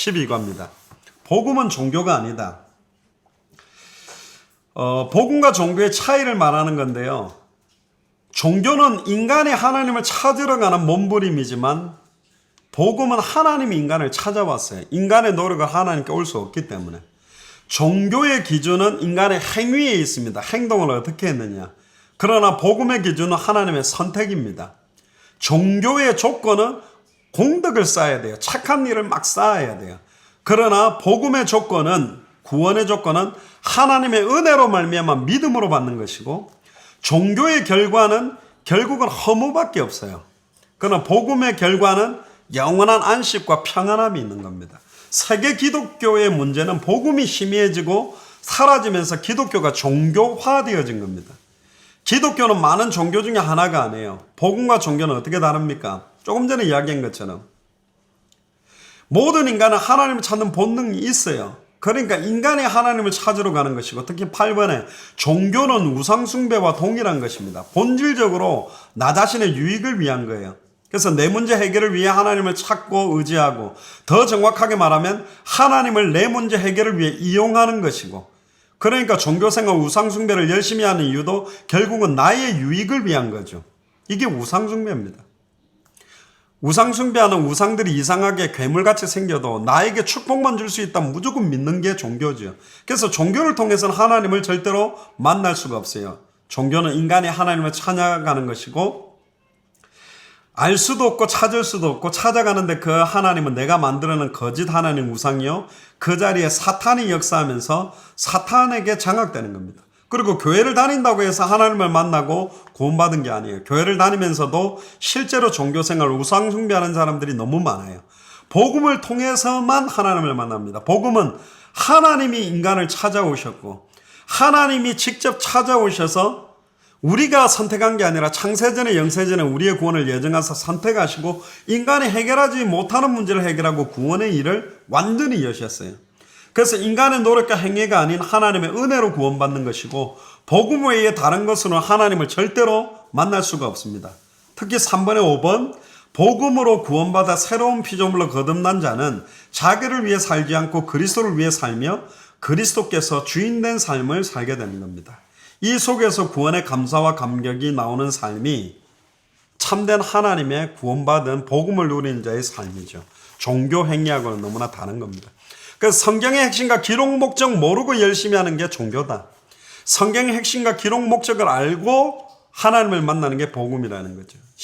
12과입니다. 복음은 종교가 아니다. 복음과 종교의 차이를 말하는 건데요. 종교는 인간이 하나님을 찾으러 가는 몸부림이지만 복음은 하나님이 인간을 찾아왔어요. 인간의 노력을 하나님께 올 수 없기 때문에. 종교의 기준은 인간의 행위에 있습니다. 행동을 어떻게 했느냐. 그러나 복음의 기준은 하나님의 선택입니다. 종교의 조건은 공덕을 쌓아야 돼요. 착한 일을 막 쌓아야 돼요. 그러나 복음의 조건은, 구원의 조건은 하나님의 은혜로 말미암아 믿음으로 받는 것이고, 종교의 결과는 결국은 허무밖에 없어요. 그러나 복음의 결과는 영원한 안식과 평안함이 있는 겁니다. 세계 기독교의 문제는 복음이 희미해지고 사라지면서 기독교가 종교화되어진 겁니다. 기독교는 많은 종교 중에 하나가 아니에요. 복음과 종교는 어떻게 다릅니까? 조금 전에 이야기한 것처럼 모든 인간은 하나님을 찾는 본능이 있어요. 그러니까 인간이 하나님을 찾으러 가는 것이고, 특히 8번에 종교는 우상숭배와 동일한 것입니다. 본질적으로 나 자신의 유익을 위한 거예요. 그래서 내 문제 해결을 위해 하나님을 찾고 의지하고, 더 정확하게 말하면 하나님을 내 문제 해결을 위해 이용하는 것이고, 그러니까 종교생활 우상숭배를 열심히 하는 이유도 결국은 나의 유익을 위한 거죠. 이게 우상숭배입니다. 우상숭배하는 우상들이 이상하게 괴물같이 생겨도 나에게 축복만 줄 수 있다면 무조건 믿는 게 종교죠. 그래서 종교를 통해서는 하나님을 절대로 만날 수가 없어요. 종교는 인간이 하나님을 찾아가는 것이고, 알 수도 없고 찾을 수도 없고, 찾아가는데 그 하나님은 내가 만들어낸 거짓 하나님 우상이요, 그 자리에 사탄이 역사하면서 사탄에게 장악되는 겁니다. 그리고 교회를 다닌다고 해서 하나님을 만나고 구원받은 게 아니에요. 교회를 다니면서도 실제로 종교생활 우상 숭배하는 사람들이 너무 많아요. 복음을 통해서만 하나님을 만납니다. 복음은 하나님이 인간을 찾아오셨고, 하나님이 직접 찾아오셔서 우리가 선택한 게 아니라 창세전에 영세전에 우리의 구원을 예정하셔서 선택하시고 인간이 해결하지 못하는 문제를 해결하고 구원의 일을 완전히 여셨어요. 그래서 인간의 노력과 행위가 아닌 하나님의 은혜로 구원받는 것이고, 복음 외에 다른 것으로는 하나님을 절대로 만날 수가 없습니다. 특히 3번에 5번, 복음으로 구원받아 새로운 피조물로 거듭난 자는 자기를 위해 살지 않고 그리스도를 위해 살며 그리스도께서 주인된 삶을 살게 되는 겁니다. 이 속에서 구원의 감사와 감격이 나오는 삶이 참된 하나님의 구원받은 복음을 누리는 자의 삶이죠. 종교 행위하고는 너무나 다른 겁니다. 그래서 성경의 핵심과 기록 목적 모르고 열심히 하는 게 종교다. 성경의 핵심과 기록 목적을 알고 하나님을 만나는 게 복음이라는 거죠.